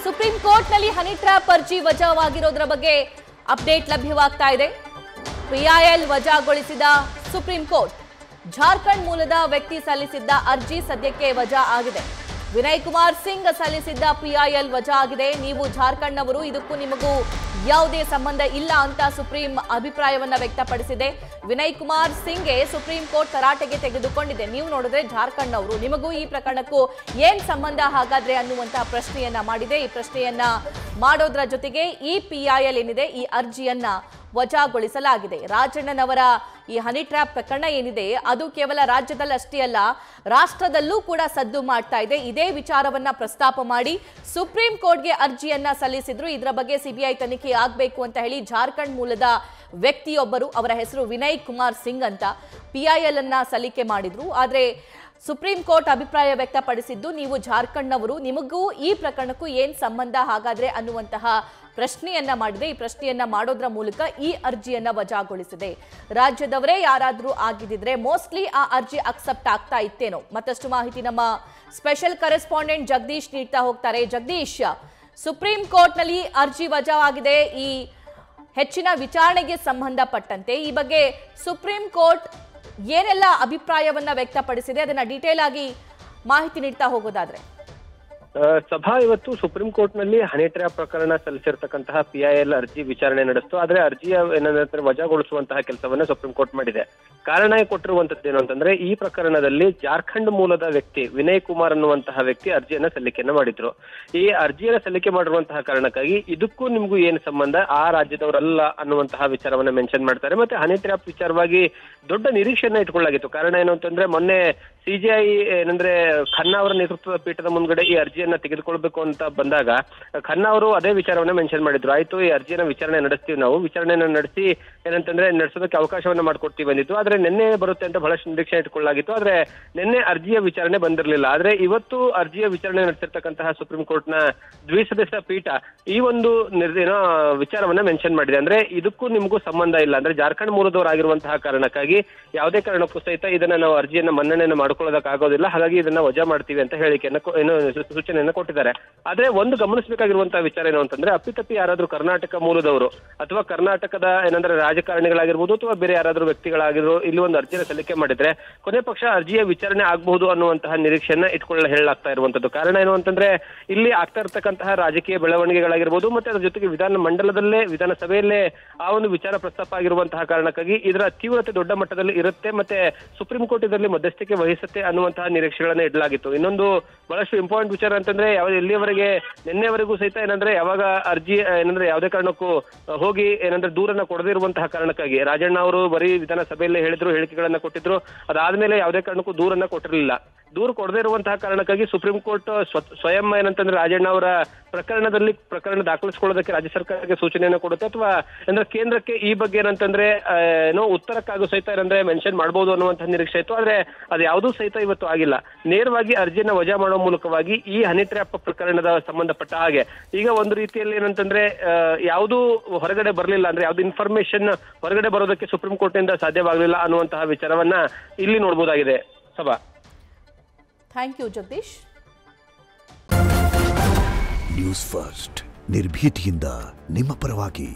Supreme ಕೋರ್ಟ್ನಲ್ಲಿ honey trap ಅರ್ಜಿ ವಜಾವಾಗಿರೋದ್ರ ಬಗ್ಗೆ ಅಪ್ಡೇಟ್ ಲಭ್ಯವಾಗ್ತಾ ಇದೆ. ಪಿಐಎಲ್ ವಜಾಗೊಳಿಸಿದ ಸುಪ್ರೀಂ ಕೋರ್ಟ್. ಜಾರ್ಖಂಡ್ ಮೂಲದ ವ್ಯಕ್ತಿ ಸಲ್ಲಿಸಿದ್ದ ಅರ್ಜಿ ಸದ್ಯಕ್ಕೆ ವಜಾ ಆಗಿದೆ. ವಿನಯ್ ಕುಮಾರ್ ಸಿಂಗ್ ಸಲ್ಲಿಸಿದ್ದ ಪಿಐಎಲ್ ವಜಾ ಆಗಿದೆ. ನೀವು ಜಾರ್ಖಂಡ್ನವರು, ಇದಕ್ಕೂ ನಿಮಗೂ ಯಾವುದೇ ಸಂಬಂಧ ಇಲ್ಲ ಅಂತ ಸುಪ್ರೀಂ ಅಭಿಪ್ರಾಯವನ್ನ ವ್ಯಕ್ತಪಡಿಸಿದೆ. ವಿನಯ್ ಕುಮಾರ್ ಸಿಂಗ್ಗೆ ಸುಪ್ರೀಂ ಕೋರ್ಟ್ ತರಾಟೆಗೆ ತೆಗೆದುಕೊಂಡಿದೆ. ನೀವು ನೋಡಿದ್ರೆ ಜಾರ್ಖಂಡ್ನವರು, ನಿಮಗೂ ಈ ಪ್ರಕರಣಕ್ಕೂ ಏನ್ ಸಂಬಂಧ ಹಾಗಾದ್ರೆ ಅನ್ನುವಂತಹ ಪ್ರಶ್ನೆಯನ್ನ ಮಾಡಿದೆ. ಈ ಪ್ರಶ್ನೆಯನ್ನ ಮಾಡೋದ್ರ ಜೊತೆಗೆ ಈ ಪಿಐಎಲ್ ಏನಿದೆ ಈ ಅರ್ಜಿಯನ್ನ ವಜಾಗೊಳಿಸಲಾಗಿದೆ. ರಾಜಣ್ಣನವರ ಈ ಹನಿ ಟ್ರ್ಯಾಪ್ ಪ್ರಕರಣ ಏನಿದೆ ಅದು ಕೇವಲ ರಾಜ್ಯದಲ್ಲಷ್ಟೇ ಅಲ್ಲ, ರಾಷ್ಟ್ರದಲ್ಲೂ ಕೂಡ ಸದ್ದು ಮಾಡ್ತಾ ಇದೆ. ಇದೇ ವಿಚಾರವನ್ನ ಪ್ರಸ್ತಾಪ ಮಾಡಿ ಸುಪ್ರೀಂ ಕೋರ್ಟ್ಗೆ ಅರ್ಜಿಯನ್ನ ಸಲ್ಲಿಸಿದ್ರು. ಇದರ ಬಗ್ಗೆ ಸಿಬಿಐ ತನಿಖೆ ಆಗಬೇಕು ಅಂತ ಹೇಳಿ ಜಾರ್ಖಂಡ್ ಮೂಲದ ವ್ಯಕ್ತಿಯೊಬ್ಬರು, ಅವರ ಹೆಸರು ವಿನಯ್ ಕುಮಾರ್ ಸಿಂಗ್ ಅಂತ, ಪಿಐಎಲ್ ಅನ್ನ ಸಲ್ಲಿಕೆ ಮಾಡಿದ್ರು. ಆದ್ರೆ ಸುಪ್ರೀಂ ಕೋರ್ಟ್ ಅಭಿಪ್ರಾಯ ವ್ಯಕ್ತಪಡಿಸಿದ್ದು ನೀವು ಜಾರ್ಖಂಡ್ನವರು, ನಿಮಗೂ ಈ ಪ್ರಕರಣಕ್ಕೂ ಏನ್ ಸಂಬಂಧ ಹಾಗಾದ್ರೆ ಅನ್ನುವಂತಹ ಪ್ರಶ್ನೆಯನ್ನ ಮಾಡಿದೆ. ಈ ಪ್ರಶ್ನೆಯನ್ನ ಮಾಡೋದ್ರ ಮೂಲಕ ಈ ಅರ್ಜಿಯನ್ನ ವಜಾಗೊಳಿಸಿದೆ. ರಾಜ್ಯದವರೇ ಯಾರಾದ್ರೂ ಆಗಿದ್ದಿದ್ರೆ ಮೋಸ್ಟ್ಲಿ ಆ ಅರ್ಜಿ ಅಕ್ಸೆಪ್ಟ್ ಆಗ್ತಾ ಇತ್ತೇನೋ. ಮತ್ತಷ್ಟು ಮಾಹಿತಿ ನಮ್ಮ ಸ್ಪೆಷಲ್ ಕರೆಸ್ಪಾಂಡೆಂಟ್ ಜಗದೀಶ್ ನೀಡ್ತಾ ಹೋಗ್ತಾರೆ. ಜಗದೀಶ್, ಸುಪ್ರೀಂ ಕೋರ್ಟ್ನಲ್ಲಿ ಅರ್ಜಿ ವಜಾವಾಗಿದೆ. ಈ ಹೆಚ್ಚಿನ ವಿಚಾರಣೆಗೆ ಸಂಬಂಧಪಟ್ಟಂತೆ ಈ ಬಗ್ಗೆ ಸುಪ್ರೀಂ ಕೋರ್ಟ್ ಏನೆಲ್ಲ ಅಭಿಪ್ರಾಯವನ್ನ ವ್ಯಕ್ತಪಡಿಸಿದೆ, ಅದನ್ನ ಡೀಟೇಲ್ ಆಗಿ ಮಾಹಿತಿ ನೀಡ್ತಾ ಹೋಗೋದಾದ್ರೆ. ಸಭಾ ಇವತ್ತು ಸುಪ್ರೀಂ ಕೋರ್ಟ್ ನಲ್ಲಿ ಹನಿ ಟ್ರ್ಯಾಪ್ ಪ್ರಕರಣ ಸಲ್ಲಿಸಿರ್ತಕ್ಕಂತಹ ಪಿಐಎಲ್ ಅರ್ಜಿ ವಿಚಾರಣೆ ನಡೆಸಿತು. ಆದ್ರೆ ಅರ್ಜಿಯ ಏನಂದ್ರೆ ವಜಾಗೊಳಿಸುವಂತಹ ಕೆಲಸವನ್ನ ಸುಪ್ರೀಂ ಕೋರ್ಟ್ ಮಾಡಿದೆ. ಕಾರಣ ಕೊಟ್ಟಿರುವಂತದ್ದು ಏನು ಅಂತಂದ್ರೆ, ಈ ಪ್ರಕರಣದಲ್ಲಿ ಜಾರ್ಖಂಡ್ ಮೂಲದ ವ್ಯಕ್ತಿ ವಿನಯ್ ಕುಮಾರ್ ಅನ್ನುವಂತಹ ವ್ಯಕ್ತಿ ಅರ್ಜಿಯನ್ನ ಸಲ್ಲಿಕೆಯನ್ನ ಮಾಡಿದ್ರು. ಈ ಅರ್ಜಿಯನ್ನ ಸಲ್ಲಿಕೆ ಮಾಡಿರುವಂತಹ ಕಾರಣಕ್ಕಾಗಿ ಇದಕ್ಕೂ ನಿಮ್ಗೂ ಏನು ಸಂಬಂಧ, ಆ ರಾಜ್ಯದವರಲ್ಲ ಅನ್ನುವಂತಹ ವಿಚಾರವನ್ನ ಮೆನ್ಷನ್ ಮಾಡ್ತಾರೆ. ಮತ್ತೆ ಹನಿ ಟ್ರ್ಯಾಪ್ ವಿಚಾರವಾಗಿ ದೊಡ್ಡ ನಿರೀಕ್ಷೆಯನ್ನ ಇಟ್ಕೊಳ್ಳಾಗಿತ್ತು. ಕಾರಣ ಏನು ಅಂತಂದ್ರೆ, ಮೊನ್ನೆ ಸಿಜಿಐ ಏನಂದ್ರೆ ಖನ್ನಾ ಅವರ ನೇತೃತ್ವದ ಪೀಠದ ಮುಂದ್ಗಡೆ ಈ ಅರ್ಜಿಯನ್ನ ತೆಗೆದುಕೊಳ್ಬೇಕು ಅಂತ ಬಂದಾಗ ಖನ್ನಾ ಅವರು ಅದೇ ವಿಚಾರವನ್ನ ಮೆನ್ಷನ್ ಮಾಡಿದ್ರು. ಆಯ್ತು, ಈ ಅರ್ಜಿಯನ್ನ ವಿಚಾರಣೆ ನಡೆಸ್ತೀವಿ, ನಾವು ವಿಚಾರಣೆಯನ್ನ ನಡೆಸಿ ಏನಂತಂದ್ರೆ ನಡೆಸೋದಕ್ಕೆ ಅವಕಾಶವನ್ನ ಮಾಡ್ಕೊಡ್ತೀವಿ ಬಂದಿತ್ತು. ಆದ್ರೆ ನಿನ್ನೆ ಬರುತ್ತೆ ಅಂತ ಬಹಳಷ್ಟು ನಿರೀಕ್ಷೆ ಇಟ್ಕೊಳ್ಳಾಗಿತ್ತು. ಆದ್ರೆ ನಿನ್ನೆ ಅರ್ಜಿಯ ವಿಚಾರಣೆ ಬಂದಿರಲಿಲ್ಲ. ಆದ್ರೆ ಇವತ್ತು ಅರ್ಜಿಯ ವಿಚಾರಣೆ ನಡೆಸಿರ್ತಕ್ಕಂತಹ ಸುಪ್ರೀಂ ಕೋರ್ಟ್ ನ ದ್ವಿಸದಸ್ಯ ಪೀಠ ಈ ಒಂದು ವಿಚಾರವನ್ನ ಮೆನ್ಷನ್ ಮಾಡಿದೆ. ಅಂದ್ರೆ ಇದಕ್ಕೂ ನಿಮಗೂ ಸಂಬಂಧ ಇಲ್ಲ, ಅಂದ್ರೆ ಜಾರ್ಖಂಡ್ ಮೂಲದವರಾಗಿರುವಂತಹ ಕಾರಣಕ್ಕಾಗಿ ಯಾವುದೇ ಕಾರಣಕ್ಕೂ ಸಹಿತ ಇದನ್ನ ನಾವು ಅರ್ಜಿಯನ್ನ ಮನ್ನಣೆಯನ್ನು ಮಾಡ್ಕೊಳ್ಳೋದಕ್ಕಾಗೋದಿಲ್ಲ, ಹಾಗಾಗಿ ಇದನ್ನ ವಜಾ ಮಾಡ್ತೀವಿ ಅಂತ ಹೇಳಿಕೆಯನ್ನು ಸೂಚನೆಯನ್ನ ಕೊಟ್ಟಿದ್ದಾರೆ. ಆದ್ರೆ ಒಂದು ಗಮನಿಸಬೇಕಾಗಿರುವಂತಹ ವಿಚಾರ ಏನು ಅಂತಂದ್ರೆ, ಅಪ್ಪಿತಪ್ಪಿ ಯಾರಾದ್ರೂ ಕರ್ನಾಟಕ ಮೂಲದವರು ಅಥವಾ ಕರ್ನಾಟಕದ ಏನಂದ್ರೆ ರಾಜಕಾರಣಿಗಳಾಗಿರ್ಬೋದು ಅಥವಾ ಬೇರೆ ಯಾರಾದ್ರೂ ವ್ಯಕ್ತಿಗಳಾಗಿದ್ರು ಇಲ್ಲಿ ಒಂದು ಅರ್ಜಿಯನ್ನು ಸಲ್ಲಿಕೆ ಮಾಡಿದ್ರೆ ಕೊನೆ ಪಕ್ಷ ಅರ್ಜಿಯ ವಿಚಾರಣೆ ಆಗಬಹುದು ಅನ್ನುವಂತಹ ನಿರೀಕ್ಷೆಯನ್ನ ಹೇಳಲಾಗ್ತಾ ಇರುವಂತದ್ದು. ಕಾರಣ ಏನು ಅಂತಂದ್ರೆ, ಇಲ್ಲಿ ಆಗ್ತಾ ಇರ್ತಕ್ಕಂತಹ ರಾಜಕೀಯ ಬೆಳವಣಿಗೆಗಳಾಗಿರ್ಬೋದು ಮತ್ತೆ ಅದರ ಜೊತೆಗೆ ವಿಧಾನಸಭೆಯಲ್ಲೇ ಆ ಒಂದು ವಿಚಾರ ಪ್ರಸ್ತಾಪ ಆಗಿರುವಂತಹ ಕಾರಣಕ್ಕಾಗಿ ಇದರ ತೀವ್ರತೆ ದೊಡ್ಡ ಮಟ್ಟದಲ್ಲಿ ಇರುತ್ತೆ. ಮತ್ತೆ ಸುಪ್ರೀಂ ಕೋರ್ಟ್ ಇದರಲ್ಲಿ ಮಧ್ಯಸ್ಥಿಕೆ ವಹಿಸುತ್ತೆ ಅನ್ನುವಂತಹ ನಿರೀಕ್ಷೆಗಳನ್ನ ಇಡಲಾಗಿತ್ತು. ಇನ್ನೊಂದು ಬಹಳಷ್ಟು ಇಂಪಾರ್ಟೆಂಟ್ ವಿಚಾರ ಅಂತಂದ್ರೆ, ಎಲ್ಲಿಯವರೆಗೆ ನಿನ್ನೆವರೆಗೂ ಸಹಿತ ಏನಂದ್ರೆ ಯಾವಾಗ ಅರ್ಜಿ ಏನಂದ್ರೆ ಯಾವುದೇ ಕಾರಣಕ್ಕೂ ಹೋಗಿ ಏನಂದ್ರೆ ದೂರನ್ನ ಕೊಡದೇ ಇರುವಂತಹ ಕಾರಣಕ್ಕಾಗಿ ರಾಜಣ್ಣ ಅವರು ಬರೀ ವಿಧಾನಸಭೆಯಲ್ಲೇ ಹೇಳಿದ್ರು, ಹೇಳಿಕೆಗಳನ್ನ ಕೊಟ್ಟಿದ್ರು. ಅದಾದ್ಮೇಲೆ ಯಾವುದೇ ಕಾರಣಕ್ಕೂ ದೂರನ್ನ ಕೊಟ್ಟಿರಲಿಲ್ಲ. ದೂರು ಕೊಡದೇ ಇರುವಂತಹ ಕಾರಣಕ್ಕಾಗಿ ಸುಪ್ರೀಂ ಕೋರ್ಟ್ ಸ್ವಯಂ ಏನಂತಂದ್ರೆ ರಾಜಣ್ಣ ಅವರ ಪ್ರಕರಣ ದಾಖಲಿಸಿಕೊಳ್ಳೋದಕ್ಕೆ ರಾಜ್ಯ ಸರ್ಕಾರಕ್ಕೆ ಸೂಚನೆಯನ್ನು ಕೊಡುತ್ತೆ, ಅಥವಾ ಅಂದ್ರೆ ಕೇಂದ್ರಕ್ಕೆ ಈ ಬಗ್ಗೆ ಏನಂತಂದ್ರೆ ಉತ್ತರಕ್ಕಾಗೂ ಸಹಿತ ಏನಂದ್ರೆ ಮೆನ್ಷನ್ ಮಾಡಬಹುದು ಅನ್ನುವಂತಹ ನಿರೀಕ್ಷೆ ಇತ್ತು. ಆದ್ರೆ ಅದು ಯಾವುದೂ ಸಹಿತ ಇವತ್ತು ಆಗಿಲ್ಲ. ನೇರವಾಗಿ ಅರ್ಜಿಯನ್ನ ವಜಾ ಮಾಡುವ ಮೂಲಕವಾಗಿ ಈ ಹನಿ ಟ್ರ್ಯಾಪ್ ಪ್ರಕರಣದ ಸಂಬಂಧಪಟ್ಟ ಹಾಗೆ ಈಗ ಒಂದು ರೀತಿಯಲ್ಲಿ ಏನಂತಂದ್ರೆ ಯಾವುದೂ ಹೊರಗಡೆ ಬರಲಿಲ್ಲ, ಅಂದ್ರೆ ಯಾವ್ದು ಇನ್ಫಾರ್ಮೇಶನ್ ಹೊರಗಡೆ ಬರೋದಕ್ಕೆ ಸುಪ್ರೀಂ ಕೋರ್ಟ್ ನಿಂದ ಸಾಧ್ಯವಾಗಲಿಲ್ಲ ಅನ್ನುವಂತಹ ವಿಚಾರವನ್ನ ಇಲ್ಲಿ ನೋಡಬಹುದಾಗಿದೆ. ಸಭಾ, thank you Jagadish. News first ನಿರ್ಭೀತಿಯಿಂದ ನಿಮ್ಮ ಪರವಾಗಿ.